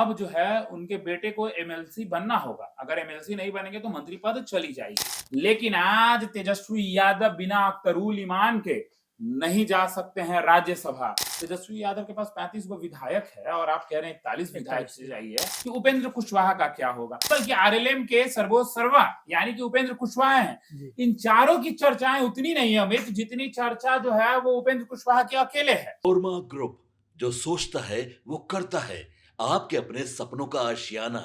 अब जो है उनके बेटे को एमएलसी बनना होगा। अगर एमएलसी नहीं बनेंगे तो मंत्री पद चली जाएगी। लेकिन आज तेजस्वी यादव बिना अख्तरुल इमान के नहीं जा सकते हैं राज्यसभा। तेजस्वी यादव के पास 35 गो विधायक है और आप कह रहे हैं 41 विधायक से जाइए कि उपेंद्र कुशवाहा का क्या होगा। बल्कि आरएलएम के सर्वोच्च सर्वा यानी कि उपेंद्र कुशवाहा हैं। इन चारों की चर्चाएं उतनी नहीं है अमित, जितनी चर्चा जो है वो उपेंद्र कुशवाहा के अकेले है। कोरमा ग्रुप, जो सोचता है वो करता है। आपके अपने सपनों का आशियाना।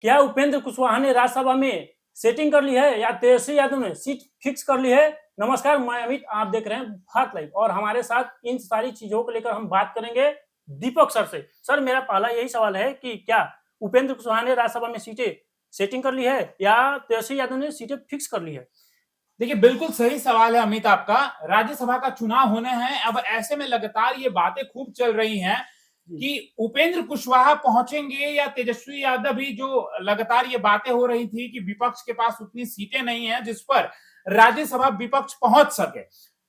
क्या उपेंद्र कुशवाहा ने राज्यसभा में सेटिंग कर ली है या तेजस्वी यादव ने सीट फिक्स कर ली है? नमस्कार, मैं अमित, आप देख रहे हैं भारत लाइव और हमारे साथ इन सारी चीजों को लेकर हम बात करेंगे दीपक सर से। सर, मेरा पहला यही सवाल है कि क्या उपेंद्र कुशवाहा ने राज्यसभा में सीटें सेटिंग कर ली है या तेजस्वी यादव ने सीटें फिक्स कर ली है? देखिए, बिल्कुल सही सवाल है अमित आपका। राज्यसभा का चुनाव होने हैं, अब ऐसे में लगातार ये बातें खूब चल रही हैं कि उपेंद्र कुशवाहा पहुंचेंगे या तेजस्वी यादव भी। जो लगातार ये बातें हो रही थी कि विपक्ष के पास उतनी सीटें नहीं है जिस पर राज्यसभा विपक्ष पहुंच सके,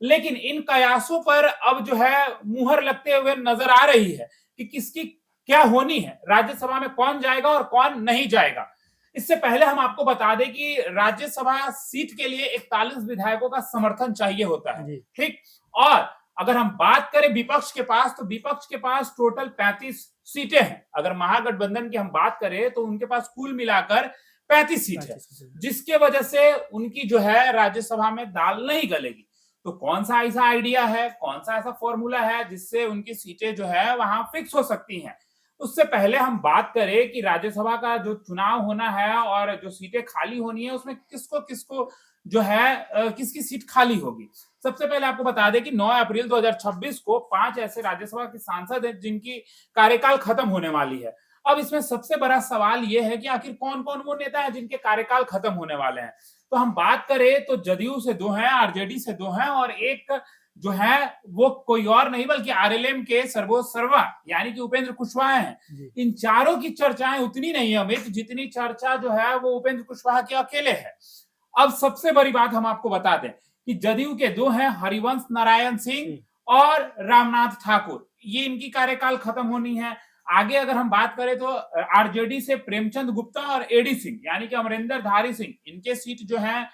लेकिन इन कयासों पर अब जो है मुहर लगते हुए नजर आ रही है कि किसकी क्या होनी है, राज्यसभा में कौन जाएगा और कौन नहीं जाएगा। इससे पहले हम आपको बता दें कि राज्यसभा सीट के लिए 41 विधायकों का समर्थन चाहिए होता है, ठीक। और अगर हम बात करें विपक्ष के पास, तो विपक्ष के पास टोटल 35 सीटें हैं। अगर महागठबंधन की हम बात करें तो उनके पास कुल मिलाकर 35 सीट है, जिसके वजह से उनकी जो है राज्यसभा में दाल नहीं गलेगी। तो कौन सा ऐसा आइडिया है, कौन सा ऐसा फॉर्मूला है जिससे उनकी सीटें जो है वहां फिक्स हो सकती हैं? उससे पहले हम बात करें कि राज्यसभा का जो चुनाव होना है और जो सीटें खाली होनी है उसमें किसको किसको जो है किसकी सीट खाली होगी। सबसे पहले आपको बता दें कि 9 अप्रैल 2026 को 5 ऐसे राज्यसभा के सांसद हैं जिनकी कार्यकाल खत्म होने वाली है। अब इसमें सबसे बड़ा सवाल यह है कि आखिर कौन कौन वो नेता है जिनके कार्यकाल खत्म होने वाले हैं। तो हम बात करें तो जदयू से 2 हैं, आरजेडी से 2 हैं और एक जो है वो कोई और नहीं बल्कि आरएलएम के सर्वोच्च सर्वा यानी कि उपेंद्र कुशवाहा हैं। इन चारों की चर्चाएं उतनी नहीं है अमित, जितनी चर्चा जो है वो उपेंद्र कुशवाहा के अकेले है। अब सबसे बड़ी बात हम आपको बता दें कि जदयू के 2 हैं, हरिवंश नारायण सिंह और रामनाथ ठाकुर। ये इनकी कार्यकाल खत्म होनी है। आगे अगर हम बात करें तो आरजेडी से प्रेमचंद गुप्ता और एडी सिंह यानी कि अमरिंदर धारी सिंह, इनके सीट जो है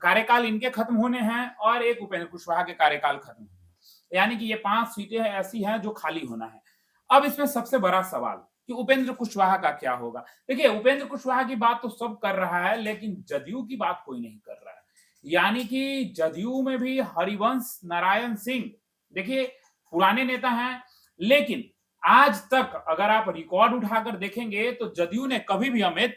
कार्यकाल इनके खत्म होने हैं और एक उपेंद्र कुशवाहा के कार्यकाल खत्म होने हैं। यानी कि ये 5 सीटें ऐसी हैं जो खाली होना है। अब इसमें सबसे बड़ा सवाल कि उपेंद्र कुशवाहा का क्या होगा। देखिए, उपेंद्र कुशवाहा की बात तो सब कर रहा है लेकिन जदयू की बात कोई नहीं कर रहा है। यानी कि जदयू में भी हरिवंश नारायण सिंह, देखिए पुराने नेता हैं, लेकिन आज तक अगर आप रिकॉर्ड उठाकर देखेंगे तो जदयू ने कभी भी अमित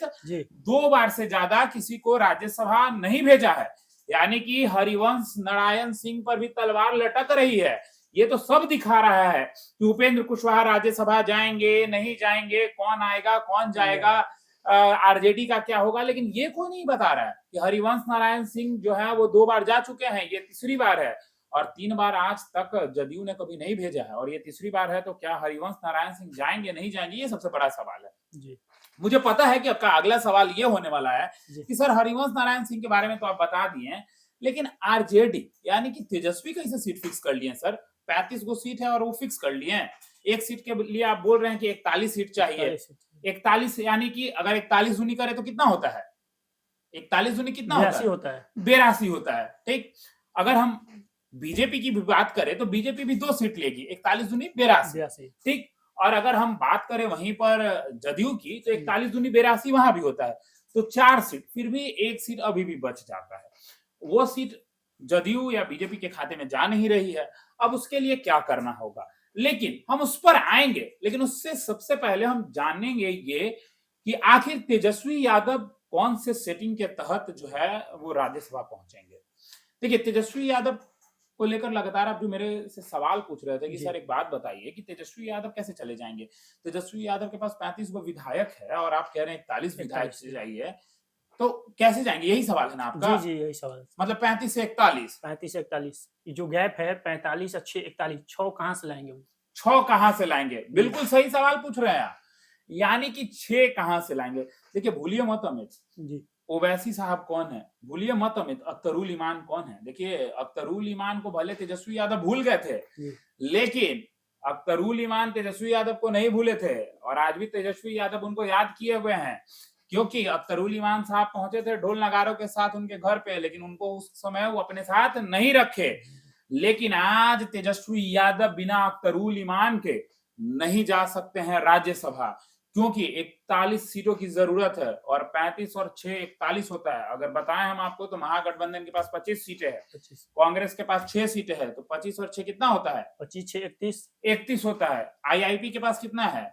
2 बार से ज्यादा किसी को राज्यसभा नहीं भेजा है। यानी कि हरिवंश नारायण सिंह पर भी तलवार लटक रही है। ये तो सब दिखा रहा है कि उपेंद्र कुशवाहा राज्यसभा जाएंगे नहीं जाएंगे, कौन आएगा कौन जाएगा, आरजेडी का क्या होगा, लेकिन ये कोई नहीं बता रहा है कि हरिवंश नारायण सिंह जो है वो 2 बार जा चुके हैं, ये तीसरी बार है और 3 बार आज तक जदयू ने कभी नहीं भेजा है और ये तीसरी बार है। तो क्या हरिवंश नारायण सिंह जाएंगे नहीं जाएंगे, ये सबसे बड़ा सवाल है। मुझे पता है कि आपका अगला सवाल ये होने वाला है कि सर हरिवंश नारायण सिंह के बारे में तो आप बता दिए, लेकिन आरजेडी यानी कि तेजस्वी कैसे सीट फिक्स कर लिए सर? 35 गो सीट है और वो फिक्स कर लिए हैं। एक सीट के लिए आप बोल रहे हैं कि 41 सीट चाहिए। 41 यानी कि अगर 41 दूनी करे तो कितना होता है? 41 दूनी कितना होता है? 82 होता है, ठीक। अगर हम बीजेपी की भी बात करें तो बीजेपी भी 2 सीट लेगी, 41 दूनी 82, ठीक। और अगर हम बात करें वहीं पर जदयू की तो 41 दूनी 82 वहां भी होता है, तो 4 सीट, फिर भी 1 सीट अभी भी बच जाता है। वो सीट जदयू या बीजेपी के खाते में जा नहीं रही है। अब उसके लिए क्या करना होगा, लेकिन हम उस पर आएंगे। लेकिन उससे सबसे पहले हम जानेंगे ये कि आखिर तेजस्वी यादव कौन से सेटिंग के तहत जो है वो राज्यसभा पहुंचेंगे। देखिए, तेजस्वी यादव को लेकर लगातार आप जो मेरे से सवाल पूछ रहे थे कि सर एक बात बताइए कि तेजस्वी यादव कैसे चले जाएंगे। तेजस्वी यादव के पास 35 गो विधायक है और आप कह रहे हैं 41 विधायक से जाइए, तो कैसे जाएंगे? यही सवाल है ना आपका? जी यही सवाल। मतलब 35 से 41, 35 से 41 ये जो गैप है 45 अच्छे 41, 6 कहां से लाएंगे वो? 6 कहां से लाएंगे? बिल्कुल सही सवाल पूछ रहे हैं आप। यानी कि 6 कहां से लाएंगे? देखिए, भूलिए मत अमित जी, ओवैसी साहब कौन है, भूलिए मत अमित, अख्तरुल इमान कौन है। देखिए, अख्तरुल इमान को भले तेजस्वी यादव भूल गए थे, लेकिन अख्तरुल ईमान तेजस्वी यादव को नहीं भूले थे और आज भी तेजस्वी यादव उनको याद किए हुए हैं, क्योंकि अख्तरुल ईमान साहब पहुंचे थे ढोल नगारों के साथ उनके घर पे, लेकिन उनको उस समय वो अपने साथ नहीं रखे। लेकिन आज तेजस्वी यादव बिना अख्तरुल ईमान के नहीं जा सकते हैं राज्यसभा, क्योंकि 41 सीटों की जरूरत है और 35 और 6 41 होता है। अगर बताएं हम आपको तो महागठबंधन के पास 25 सीटें हैं, 25, कांग्रेस के पास 6 सीटें हैं, तो 25 और 6 कितना होता है? 25 6 31, 31 होता है। आईआईपी के पास कितना है?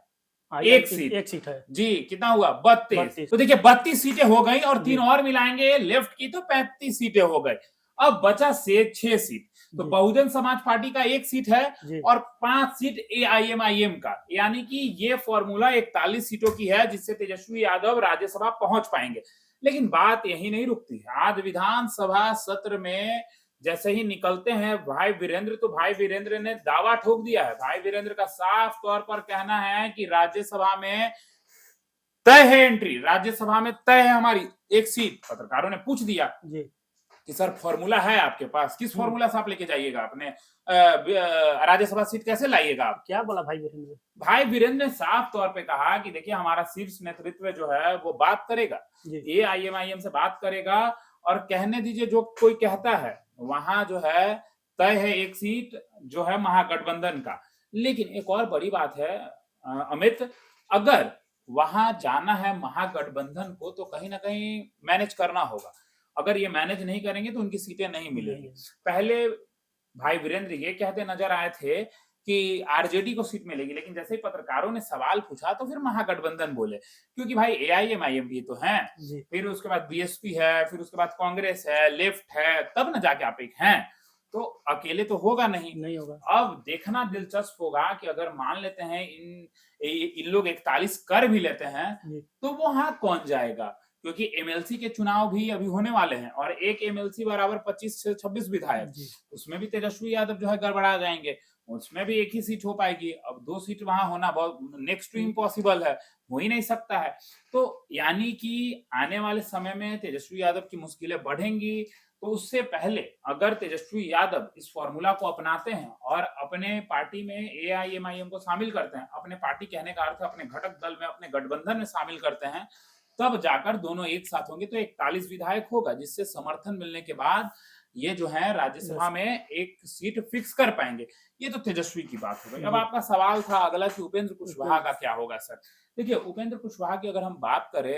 एक सीट। सीट है जी, कितना हुआ? 32। 32। तो देखिए 32 सीटें हो गई और जी। 3 और मिलाएंगे लेफ्ट की तो 35 सीटें हो गई। अब बचा से 6 सीट, तो जी। बहुजन समाज पार्टी का 1 सीट है जी। और 5 सीट एआईएमआईएम का, यानी कि ये फॉर्मूला 41 सीटों की है जिससे तेजस्वी यादव राज्यसभा पहुंच पाएंगे। लेकिन बात यही नहीं रुकती है। आज विधानसभा सत्र में जैसे ही निकलते हैं भाई वीरेंद्र, तो भाई वीरेंद्र ने दावा ठोक दिया है। भाई वीरेंद्र का साफ तौर पर कहना है कि राज्यसभा में तय है एंट्री, राज्यसभा में तय है हमारी 1 सीट। पत्रकारों ने पूछ दिया जी। कि सर फॉर्मूला है आपके पास, किस फॉर्मूला से आप लेके जाइएगा अपने राज्यसभा सीट कैसे लाइएगा आप? क्या बोला भाई वीरेंद्र? भाई वीरेंद्र ने साफ तौर पे कहा कि देखिए हमारा शीर्ष नेतृत्व जो है वो बात करेगा, एआईएमआईएम से बात करेगा और कहने दीजिए जो कोई कहता है, वहां जो है तय है 1 सीट जो है महागठबंधन का। लेकिन एक और बड़ी बात है अमित, अगर वहां जाना है महागठबंधन को तो कहीं ना कहीं मैनेज करना होगा। अगर ये मैनेज नहीं करेंगे तो उनकी सीटें नहीं मिलेगी। पहले भाई वीरेंद्र ये कहते नजर आए थे कि आरजेडी को सीट मिलेगी, लेकिन जैसे ही पत्रकारों ने सवाल पूछा तो फिर महागठबंधन बोले, क्योंकि भाई एआईएमआईएम भी तो हैं, फिर उसके बाद बीएसपी है, फिर उसके बाद कांग्रेस है, लेफ्ट है, तब ना जाके आप एक हैं, तो अकेले तो होगा नहीं होगा। अब देखना दिलचस्प होगा कि अगर मान लेते हैं इन लोग 41 कर भी लेते हैं तो वहां कौन जाएगा, क्योंकि एमएलसी के चुनाव भी अभी होने वाले हैं और एक एमएलसी बराबर 25 से 26 विधायक, उसमें भी तेजस्वी यादव जो है गड़बड़ा जाएंगे, उसमें भी 1 ही सीट हो पाएगी। अब 2 सीट वहां होना बहुत नेक्स्ट टू इम्पॉसिबल है, हो ही नहीं सकता है। तो यानी कि आने वाले समय में तेजस्वी यादव की मुश्किलें बढ़ेंगी। तो उससे पहले अगर तेजस्वी यादव इस फॉर्मूला को अपनाते हैं और अपने पार्टी में एआईएमआईएम को शामिल करते हैं, अपने पार्टी कहने का अर्थ है अपने घटक दल में, अपने गठबंधन में शामिल करते हैं, तब जाकर दोनों एक साथ होंगे तो 41 विधायक होगा, जिससे समर्थन मिलने के बाद ये जो है राज्यसभा में 1 सीट फिक्स कर पाएंगे। ये तो तेजस्वी की बात हो गई। अब आपका सवाल था अगला कि उपेंद्र कुशवाहा का क्या होगा सर। देखिए उपेंद्र कुशवाहा की अगर हम बात करें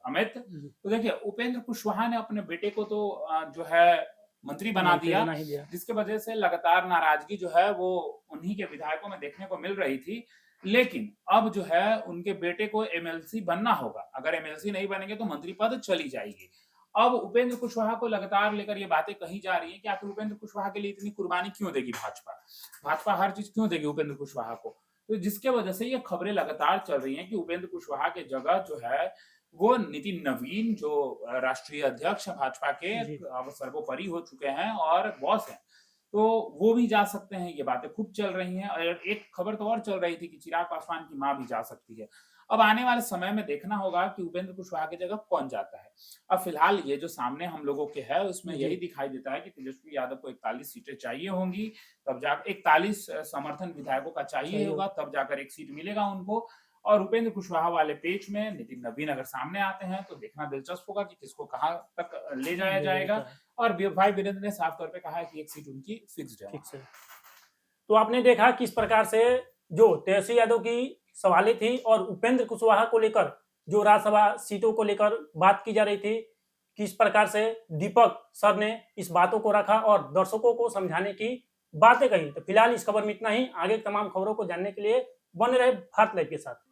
अमित, तो देखिए उपेंद्र कुशवाहा ने अपने बेटे को तो जो है मंत्री बना दिया, जिसके वजह से लगातार नाराजगी जो है वो उन्हीं के विधायकों में देखने को मिल रही थी। लेकिन अब जो है उनके बेटे को एमएलसी बनना होगा, अगर एमएलसी नहीं बनेंगे तो मंत्री पद चली जाएगी। अब उपेंद्र कुशवाहा को लगातार लेकर ये बातें कही जा रही है कि आखिर उपेंद्र कुशवाहा के लिए इतनी कुर्बानी क्यों देगी भाजपा हर चीज क्यों देगी उपेंद्र कुशवाहा को, तो जिसके वजह से ये खबरें लगातार चल रही हैं कि उपेंद्र कुशवाहा के जगह जो है वो नितिन नवीन जो राष्ट्रीय अध्यक्ष भाजपा के अब सर्वोपरि हो चुके हैं और बॉस हैं, तो वो भी जा सकते हैं। ये बातें खूब चल रही हैं और एक खबर तो और चल रही थी कि चिराग पासवान की मां भी जा सकती है। अब आने वाले समय में देखना होगा कि उपेंद्र कुशवाहा की जगह कौन जाता है। अब फिलहाल ये जो सामने हम लोगों के है उसमें यही दिखाई देता है कि तेजस्वी यादव को 41 सीटें चाहिए होंगी, तब जाकर 41 समर्थन विधायकों का चाहिए होगा, तब जाकर 1 सीट मिलेगा उनको। और उपेंद्र कुशवाहा वाले पेज में नितिन नवीन अगर सामने आते हैं तो देखना दिलचस्प होगा कि किसको कहां तक ले जाया जाएगा। और भाई वीरेंद्र ने साफ तौर पे कहा है कि 1 सीट उनकी फिक्स्ड है। तो आपने देखा किस प्रकार से जो तेजस्वी यादव की सवालें थी और उपेंद्र कुशवाहा को लेकर जो राज्यसभा सीटों को लेकर बात की जा रही थी, किस प्रकार से दीपक सर ने इस बातों को रखा और दर्शकों को समझाने की बातें कही। तो फिलहाल इस खबर में इतना ही। आगे तमाम खबरों को जानने के लिए बने रहे भारत लाइव के साथ।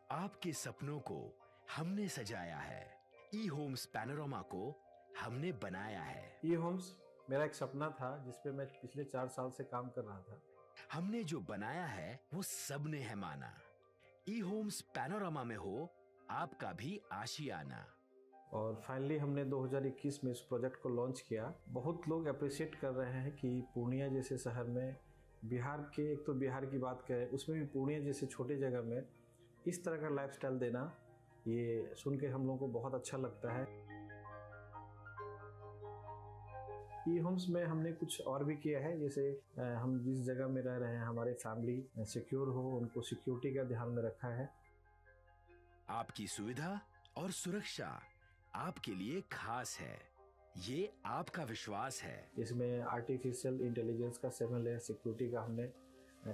आपके सपनों को हमने सजाया है, ई होम्स पैनोरामा को हमने बनाया है। ई होम्स मेरा एक सपना था जिस पे मैं पिछले 4 साल से काम कर रहा था। हमने जो बनाया है वो सबने है माना। ई होम्स पैनोरामा में हो आपका भी आशियाना। और फाइनली हमने 2021 में इस प्रोजेक्ट को लॉन्च किया। बहुत लोग अप्रिशिएट कर रहे हैं कि पूर्णिया जैसे शहर में, बिहार के, एक तो बिहार की बात करें उसमें भी पूर्णिया जैसे छोटे जगह में इस तरह का लाइफस्टाइल देना, ये सुन के हम लोगों को बहुत अच्छा लगता है। ई होम्स में हमने कुछ और भी किया है, जैसे हम जिस जगह में रह रहे हैं हमारे फैमिली सिक्योर हो, उनको सिक्योरिटी का ध्यान में रखा है। आपकी सुविधा और सुरक्षा आपके लिए खास है, ये आपका विश्वास है। इसमें आर्टिफिशियल इंटेलिजेंस का 7 लेयर सिक्योरिटी का हमने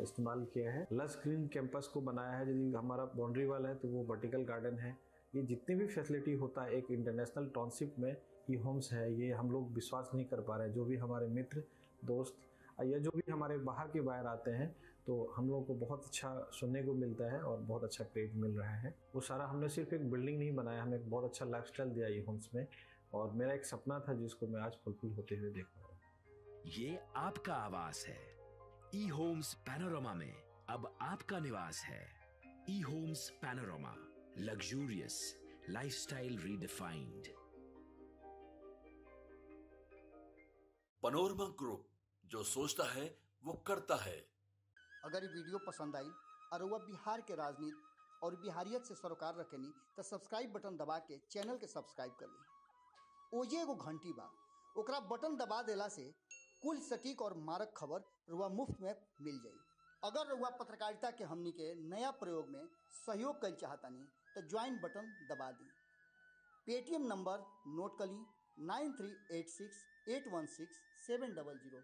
इस्तेमाल किया है। लस ग्रीन कैंपस को बनाया है, यदि हमारा बाउंड्री वाल है तो वो वर्टिकल गार्डन है। ये जितनी भी फैसिलिटी होता है एक इंटरनेशनल टाउनशिप में, ई होम्स है, ये हम लोग विश्वास नहीं कर पा रहे हैं। जो भी हमारे मित्र दोस्त या जो भी हमारे बाहर के बाहर आते हैं तो हम लोगों को बहुत अच्छा सुनने को मिलता है और बहुत अच्छा क्रेडिट मिल रहा है। वो सारा हमने सिर्फ एक बिल्डिंग नहीं बनाया, हमें एक बहुत अच्छा लाइफस्टाइल दिया ई होम्स में, और मेरा एक सपना था जिसको मैं आज फुलफिल होते हुए देख रहा हूँ। ये आपका आवास है। ई होम्स पैनोरामा में अब आपका निवास है। E Homes Panorama, luxurious lifestyle redefined. Panorama group, जो सोचता है वो करता है। अगर ये वीडियो पसंद आई और वह बिहार के राजनीति और बिहारियत से सरोकार रखेनी तो सब्सक्राइब बटन दबा के चैनल के सब्सक्राइब कर ली। ओजे एगो घंटी बा, ओकरा बटन दबा देला से कुल सटीक और मारक खबर रुआ मुफ्त में मिल जाई। अगर रुआ पत्रकारिता के हमनी के नया प्रयोग में सहयोग कर चाहतानी तो ज्वाइन बटन दबा दी। पेटीएम नंबर नोट कर ली 9386816700।